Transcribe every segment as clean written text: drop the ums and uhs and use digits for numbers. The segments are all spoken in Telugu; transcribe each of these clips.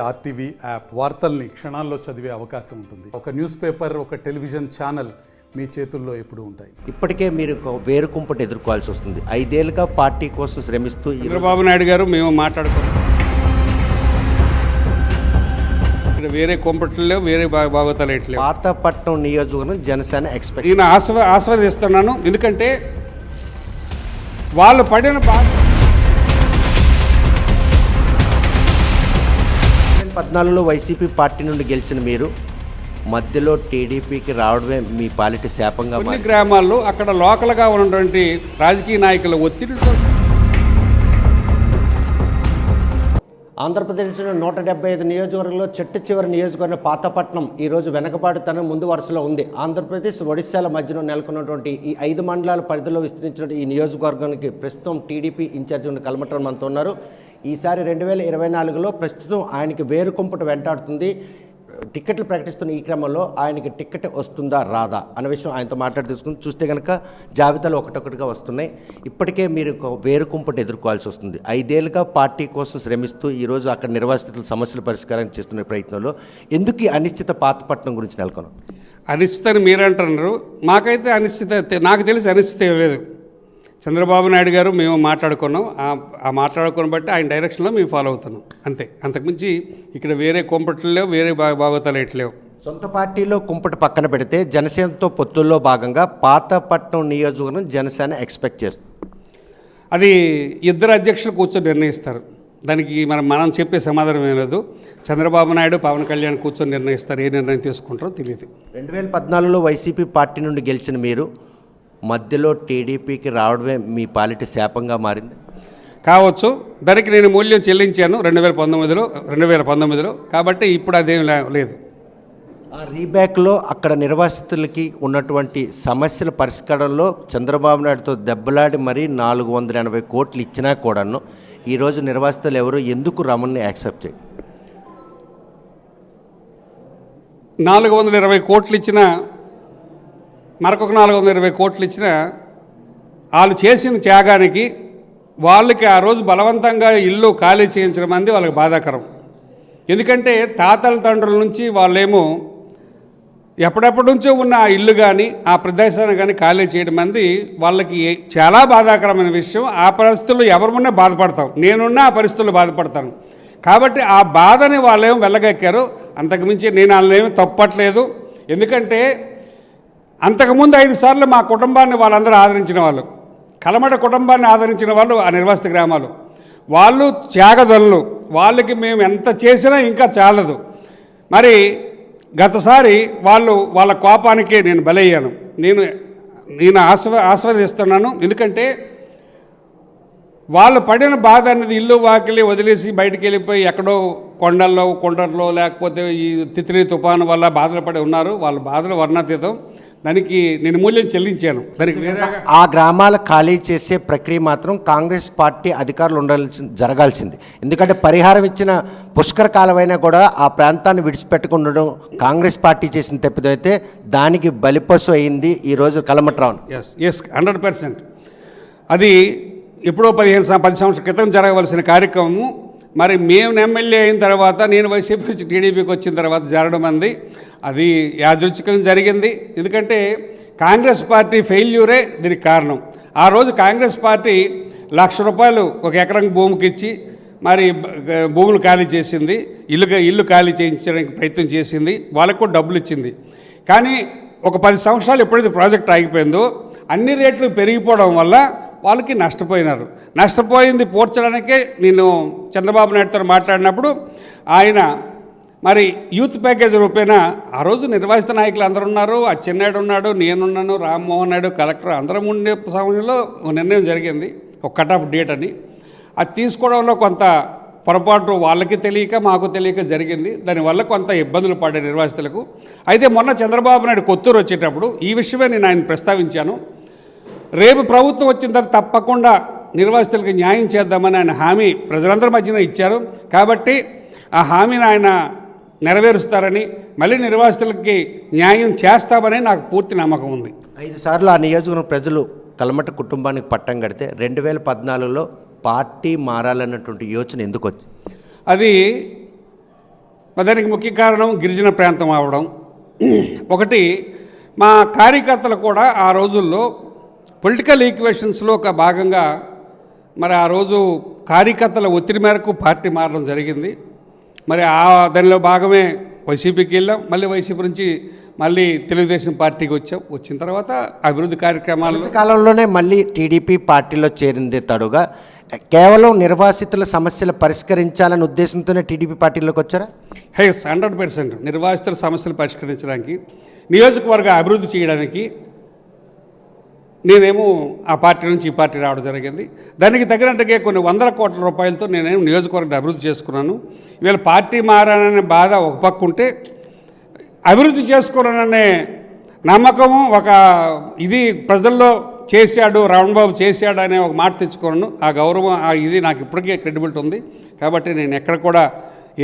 ఆర్టీవీ యాప్ వార్తల్ని క్షణాల్లో చదివే అవకాశం ఉంటుంది. ఒక న్యూస్ పేపర్, ఒక టెలివిజన్ ఛానల్ మీ చేతుల్లో ఎప్పుడూ ఉంటాయి. ఇప్పటికే మీరు వేరు కుంపటి ఎదుర్కోవాల్సి వస్తుంది. 5 ఏళ్ళుగా పార్టీ కోసం శ్రమిస్తూ చంద్రబాబు నాయుడు గారు మేము మాట్లాడుకున్నాం. ఇక్కడ వేరే కుంపట్లో వేరే బాగోతాలు ఎట్లేదు. పాతపట్నం నియోజకవర్గం జనసేన ఎక్స్పెక్ట్ నేను ఆస్వాదిస్తున్నాను. ఎందుకంటే వాళ్ళు పడిన 2014లో వైసీపీ పార్టీ నుండి గెలిచిన మీరు మధ్యలో టీడీపీకి రావడమే మీ పాలిటి శాపంగా కొన్ని గ్రామాల్లో అక్కడ లోకల్గా ఉన్నటువంటి రాజకీయ నాయకుల ఒత్తిడితో ఆంధ్రప్రదేశ్లో 175 నియోజకవర్గంలో చివరి నియోజకవర్గం పాతపట్నం ఈరోజు వెనకబాటుతనం ముందు వరుసలో ఉంది. ఆంధ్రప్రదేశ్ ఒడిశాల మధ్యలో నెలకొన్నటువంటి ఈ 5 మండలాల పరిధిలో విస్తరించిన ఈ నియోజకవర్గానికి ప్రస్తుతం టీడీపీ ఇన్ఛార్జి ఉన్న కల్మటన్ మనతో ఉన్నారు. ఈసారి 2024లో ప్రస్తుతం ఆయనకి వేరు కుంపట వెంటాడుతుంది. టిక్కెట్లు ప్రకటిస్తున్న ఈ క్రమంలో ఆయనకి టిక్కెట్ వస్తుందా రాదా అనే విషయం ఆయనతో మాట్లాడి తీసుకుని చూస్తే కనుక జాబితాలు ఒకటొకటిగా వస్తున్నాయి. ఇప్పటికే మీరు వేరు కుంపటి ఎదుర్కోవాల్సి వస్తుంది. 5 ఏళ్ళుగా పార్టీ కోసం శ్రమిస్తూ ఈరోజు అక్కడ నిర్వాసితుల సమస్యల పరిష్కారం చేస్తున్న ప్రయత్నంలో ఎందుకు ఈ అనిశ్చిత పాతపట్నం గురించి నెలకొన్నాం? అనిశ్చిత అని మీరు అంటున్నారు. మాకైతే అనిశ్చిత, నాకు తెలిసి అనిశ్చిత ఏం లేదు. చంద్రబాబు నాయుడు గారు మేము మాట్లాడుకున్నాం. ఆ మాట్లాడుకున్న బట్టి ఆయన డైరెక్షన్లో మేము ఫాలో అవుతున్నాం అంతే. అంతకుమించి ఇక్కడ వేరే కుంపట్లో వేరే బాగోతాలు ఎట్లేవు. సొంత పార్టీలో కుంపటి పక్కన పెడితే జనసేనతో పొత్తుల్లో భాగంగా పాతపట్నం నియోజకవర్గం జనసేన ఎక్స్పెక్ట్ చేస్తుంది. అది ఇద్దరు అధ్యక్షులు కూర్చొని నిర్ణయిస్తారు. దానికి మనం చెప్పే సమాధానం ఏం లేదు. చంద్రబాబు నాయుడు, పవన్ కళ్యాణ్ కూర్చొని నిర్ణయిస్తారు. ఏ నిర్ణయం తీసుకుంటారో తెలియదు. 2014లో వైసీపీ పార్టీ నుండి గెలిచిన మీరు మధ్యలో టీడీపీకి రావడమే మీ పాలిటి శాపంగా మారింది కావచ్చు. దానికి నేను మూల్యం చెల్లించాను 2019లో. కాబట్టి ఇప్పుడు అదేం లేదు. ఆ రీబ్యాక్లో అక్కడ నిర్వాసితులకి ఉన్నటువంటి సమస్యల పరిష్కారంలో చంద్రబాబు నాయుడుతో దెబ్బలాడి మరీ 480 కోట్లు ఇచ్చినా కూడాను ఈరోజు నిర్వాసితులు ఎవరు ఎందుకు రమణ్ని యాక్సెప్ట్ చేయి? 420 కోట్లు ఇచ్చిన, మరొక 420 కోట్లు ఇచ్చిన వాళ్ళు చేసిన త్యాగానికి వాళ్ళకి ఆ రోజు బలవంతంగా ఇల్లు ఖాళీ చేయించడం అనేది వాళ్ళకి బాధాకరం. ఎందుకంటే తాతల తండ్రుల నుంచి వాళ్ళేమో ఎప్పటి నుంచో ఉన్న ఆ ఇల్లు కానీ ఆ ప్రదేశాన్ని కానీ ఖాళీ చేయడం అనేది వాళ్ళకి చాలా బాధాకరమైన విషయం. ఆ పరిస్థితుల్లో ఎవరున్నా బాధపడతాం. నేనున్నా ఆ పరిస్థితుల్లో బాధపడతాను. కాబట్టి ఆ బాధని వాళ్ళేమో వెళ్ళగక్కారు. అంతకుమించి నేను వాళ్ళేమీ తప్పట్లేదు. ఎందుకంటే అంతకుముందు 5 సార్లు మా కుటుంబాన్ని వాళ్ళందరూ ఆదరించిన వాళ్ళు, కలమట కుటుంబాన్ని ఆదరించిన వాళ్ళు ఆ నిర్వాసిత గ్రామాలు. వాళ్ళు త్యాగదనులు. వాళ్ళకి మేము ఎంత చేసినా ఇంకా చాలదు. మరి గతసారి వాళ్ళ కోపానికే నేను బలయ్యాను. నేను ఆస్వాదిస్తున్నాను. ఎందుకంటే వాళ్ళు పడిన బాధ అనేది ఇల్లు వాకిలి వదిలేసి బయటికి వెళ్ళిపోయి ఎక్కడో కొండల్లో లేకపోతే ఈ తిత్లీ తుఫాను వల్ల బాధలు పడి ఉన్నారు. వాళ్ళ బాధలు వర్ణాతీతం. దానికి నేను మూల్యం చెల్లించాను. దానికి ఆ గ్రామాల ఖాళీ చేసే ప్రక్రియ మాత్రం కాంగ్రెస్ పార్టీ అధికారులు జరగాల్సింది. ఎందుకంటే పరిహారం ఇచ్చిన పుష్కర కాలమైనా కూడా ఆ ప్రాంతాన్ని విడిచిపెట్టకుండా కాంగ్రెస్ పార్టీ చేసిన తప్పిదైతే దానికి బలిపశు అయింది ఈరోజు కలమట్రావు. ఎస్ 100%. అది ఎప్పుడో 10 సంవత్సరాల క్రితం జరగవలసిన కార్యక్రమము మరి మేము ఎమ్మెల్యే అయిన తర్వాత, నేను వైసీపీ నుంచి టీడీపీకి వచ్చిన తర్వాత జరగడం అంది అది యాదృచ్ఛికంగా జరిగింది. ఎందుకంటే కాంగ్రెస్ పార్టీ ఫెయిల్యూరే దీనికి కారణం. ఆ రోజు కాంగ్రెస్ పార్టీ ₹1,00,000 ఒక ఎకరం భూమికి ఇచ్చి మరి భూములు ఖాళీ చేసింది, ఇల్లు ఖాళీ చేయించడానికి ప్రయత్నం చేసింది, వాళ్ళకు కూడా డబ్బులు ఇచ్చింది. కానీ ఒక 10 సంవత్సరాలు ఎప్పుడైతే ప్రాజెక్ట్ ఆగిపోయిందో అన్ని రేట్లు పెరిగిపోవడం వల్ల వాళ్ళకి నష్టపోయింది పూడ్చడానికే నేను చంద్రబాబు నాయుడుతో మాట్లాడినప్పుడు ఆయన మరి యూత్ ప్యాకేజ్ రూపేణ ఆ రోజు నిర్వాసిత నాయకులు అందరూ ఉన్నారు. అచ్చెన్నాయుడు ఉన్నాడు, నేనున్నాను, రామ్మోహన్ నాయుడు, కలెక్టర్ అందరం ఉండే సమయంలో నిర్ణయం జరిగింది ఒక కట్ ఆఫ్ డేట్ అని. అది తీసుకోవడంలో కొంత పొరపాటు వాళ్ళకి తెలియక మాకు తెలియక జరిగింది. దానివల్ల కొంత ఇబ్బందులు పడ్డాయి నిర్వాసితులకు. అయితే మొన్న చంద్రబాబు నాయుడు కొత్తూరు వచ్చేటప్పుడు ఈ విషయమే నేను ఆయన ప్రస్తావించాను. రేపు ప్రభుత్వం వచ్చిన తర్వాత తప్పకుండా నిర్వాసితులకు న్యాయం చేద్దామని ఆయన హామీ ప్రజలందరి మధ్యన ఇచ్చారు. కాబట్టి ఆ హామీని ఆయన నెరవేరుస్తారని, మళ్ళీ నిర్వాసితులకి న్యాయం చేస్తామని నాకు పూర్తి నమ్మకం ఉంది. 5 సార్లు ఆ నియోజకవర్గం ప్రజలు కల్మట కుటుంబానికి పట్టం కడితే 2014లో పార్టీ మారాలన్నటువంటి యోచన ఎందుకు వచ్చింది? అది మరి దానికి ముఖ్య కారణం గిరిజన ప్రాంతం అవడం. ఒకటి, మా కార్యకర్తలు కూడా ఆ రోజుల్లో పొలిటికల్ ఈక్వేషన్స్లో ఒక భాగంగా మరి ఆ రోజు కార్యకర్తల ఒత్తిడి మేరకు పార్టీ మారడం జరిగింది. మరి దానిలో భాగమే వైసీపీకి వెళ్ళాం, మళ్ళీ వైసీపీ నుంచి మళ్ళీ తెలుగుదేశం పార్టీకి వచ్చాం. వచ్చిన తర్వాత అభివృద్ధి కార్యక్రమాల్లో కాలంలోనే మళ్ళీ టీడీపీ పార్టీలో చేరిందే తడుగా కేవలం నిర్వాసితుల సమస్యలు పరిష్కరించాలనే ఉద్దేశంతోనే టీడీపీ పార్టీలోకి వచ్చారా? 100% నిర్వాసితుల సమస్యలు పరిష్కరించడానికి, నియోజకవర్గ అభివృద్ధి చేయడానికి నేనేమో ఆ పార్టీ నుంచి ఈ పార్టీ రావడం జరిగింది. దానికి తగినట్టుగా కొన్ని వందల కోట్ల రూపాయలతో నేనేమో నియోజకవర్గ అభివృద్ధి చేసుకున్నాను. ఇవాళ పార్టీ మారాననే బాధ ఒక పక్క ఉంటే, అభివృద్ధి చేసుకున్నాననే నమ్మకము ఒక ఇది ప్రజల్లో చేశాడు, రావణబాబు చేశాడు అనే ఒక మాట తెచ్చుకున్నాను. ఆ గౌరవం ఇది నాకు ఇప్పటికే క్రెడిబిలిటీ ఉంది. కాబట్టి నేను ఎక్కడ కూడా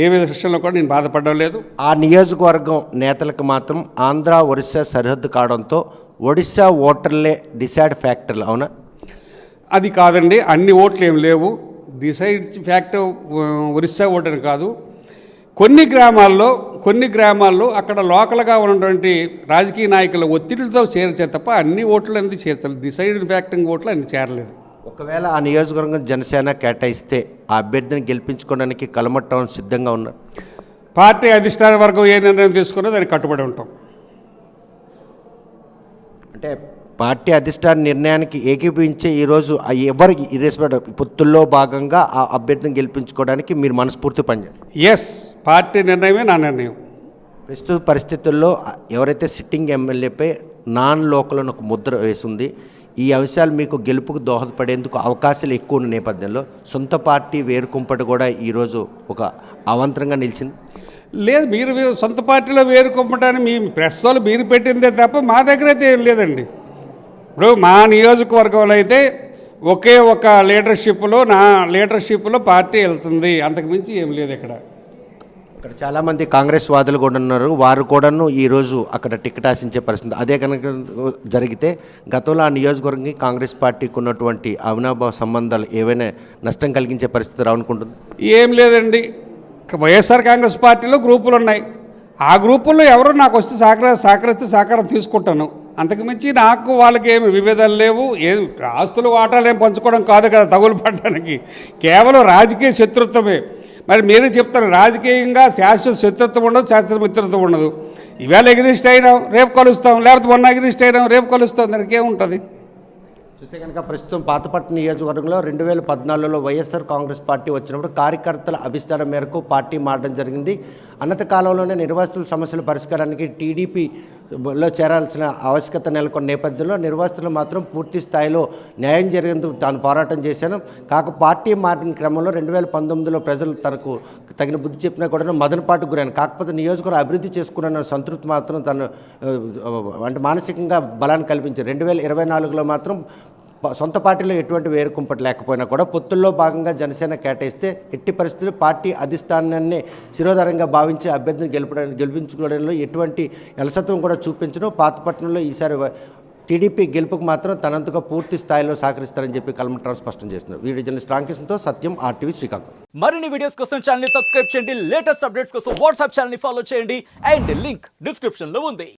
ఏ విషయంలో కూడా నేను బాధపడడం లేదు. ఆ నియోజకవర్గం నేతలకు మాత్రం ఆంధ్ర ఒరిస్సా సరిహద్దు కావడంతో ఒడిశా ఓటర్లే డిసైడ్ ఫ్యాక్టర్లు, అవునా? అది కాదండి, అన్ని ఓట్లు ఏం లేవు. డిసైడ్ ఫ్యాక్టర్ ఒరిస్సా ఓటర్ కాదు. కొన్ని గ్రామాల్లో అక్కడ లోకల్గా ఉన్నటువంటి రాజకీయ నాయకుల ఒత్తిడితో చేర్చే తప్ప అన్ని ఓట్లు అనేది చేర్చాలి. డిసైడ్ ఫ్యాక్టరింగ్ ఓట్లు అన్ని చేరలేదు. ఒకవేళ ఆ నియోజకవర్గం జనసేన కేటాయిస్తే ఆ అభ్యర్థిని గెలిపించుకోవడానికి కలమట్టం సిద్ధంగా ఉన్నారు. పార్టీ అధిష్టాన వర్గం ఏ నిర్ణయం తీసుకున్నా దానికి కట్టుబడి ఉంటాం. అంటే పార్టీ అధిష్టాన నిర్ణయానికి ఏకీభవించే ఈరోజు ఎవరు ఇర్రెస్పెక్ట్ పొత్తుల్లో భాగంగా ఆ అభ్యర్థిని గెలిపించుకోవడానికి మీరు మనస్ఫూర్తి పనిచేయాలి. ఎస్, పార్టీ నిర్ణయమే నా నిర్ణయం. ప్రస్తుత పరిస్థితుల్లో ఎవరైతే సిట్టింగ్ ఎమ్మెల్యేపై నాన్ లోకల్ అని ఒక ముద్ర వేసింది, ఈ అంశాలు మీకు గెలుపుకు దోహదపడేందుకు అవకాశాలు ఎక్కువ ఉన్న నేపథ్యంలో సొంత పార్టీ వేరుకుంపటి కూడా ఈరోజు ఒక అవంతరంగా నిలిచింది. లేదు, మీరు సొంత పార్టీలో వేరుకొమ్మటాన్ని మీ ప్రెస్ వాళ్ళు మీరు పెట్టిందే తప్ప మా దగ్గర అయితే ఏం లేదండి. ఇప్పుడు మా నియోజకవర్గంలో అయితే ఒకే ఒక లీడర్షిప్లో పార్టీ వెళ్తుంది, అంతకుమించి ఏం లేదు. ఇక్కడ చాలామంది కాంగ్రెస్ వాదులు కూడా ఉన్నారు, వారు కూడాను ఈరోజు అక్కడ టికెట్ ఆశించే పరిస్థితి. అదే కనుక జరిగితే గతంలో ఆ నియోజకవర్గానికి కాంగ్రెస్ పార్టీకి ఉన్నటువంటి అవినాభావ సంబంధాలు ఏవైనా నష్టం కలిగించే పరిస్థితి రావనుకుంటుంది? ఏం లేదండి. వైఎస్ఆర్ కాంగ్రెస్ పార్టీలో గ్రూపులు ఉన్నాయి. ఆ గ్రూపుల్లో ఎవరో నాకు వస్తే సహకరిస్తే సహకారం తీసుకుంటాను. అంతకుమించి నాకు వాళ్ళకి ఏమి విభేదాలు లేవు. ఆస్తులు వాటాలు ఏం పంచుకోవడం కాదు కదా తగులు పడడానికి, కేవలం రాజకీయ శత్రుత్వమే. మరి మీరే చెప్తారు, రాజకీయంగా శాశ్వత శత్రుత్వం ఉండదు, శాశ్వత మిత్రత్వం ఉండదు. ఈవేళ ఎగ్నిస్ట్ అయినాం రేపు కలుస్తాం, లేకపోతే మొన్న ఎగ్నిస్ట్ అయినాం రేపు కలుస్తాం, దానికి ఏముంటుంది? చూస్తే కనుక ప్రస్తుతం పాతపట్నం నియోజకవర్గంలో 2014లో వైఎస్ఆర్ కాంగ్రెస్ పార్టీ వచ్చినప్పుడు కార్యకర్తల అభిష్టానం మేరకు పార్టీ మారడం జరిగింది. అనంత కాలంలోనే నిర్వాసితుల సమస్యల పరిష్కారానికి టీడీపీలో చేరాల్సిన ఆవశ్యకత నెలకొన్న నేపథ్యంలో నిర్వాసితులు మాత్రం పూర్తి స్థాయిలో న్యాయం జరిగేందుకు తాను పోరాటం చేశాను. పార్టీ మారిన క్రమంలో 2019లో ప్రజలు తనకు తగిన బుద్ధి చెప్పినా కూడా మదనపాటుకు గురైన, కాకపోతే నియోజకవర్గం అభివృద్ధి చేసుకున్న సంతృప్తి మాత్రం తను అంటే మానసికంగా బలాన్ని కల్పించారు. 2024లో మాత్రం సొంత పార్టీలో ఎటువంటి వేరుకుంపటి లేకపోయినా కూడా పొత్తుల్లో భాగంగా జనసేన కేటాయిస్తే ఎట్టి పరిస్థితుల్లో పార్టీ అధిష్టానాన్ని శిరోధారంగా భావించి అభ్యర్థిని గెలిపించుకోవడంలో ఎటువంటి అలసత్వం కూడా చూపించడం. పాతపట్నంలో ఈసారి టీడీపీ గెలుపుకు మాత్రం తనంతగా పూర్తి స్థాయిలో సహకరిస్తారని చెప్పి కల్మట్రావు స్పష్టం చేస్తున్నారు. వీడియో జర్నలిస్ట్ రామకృష్ణతో సత్యం, RTV శ్రీకాకుళం. మరిన్ని వీడియోస్ కోసం ఛానల్ ని సబ్స్క్రైబ్ చేయండి, లేటెస్ట్ అప్డేట్స్ కోసం వాట్సాప్ ఛానల్ ని ఫాలో చేయండి అండ్ లింక్ డిస్క్రిప్షన్ లో ఉంది.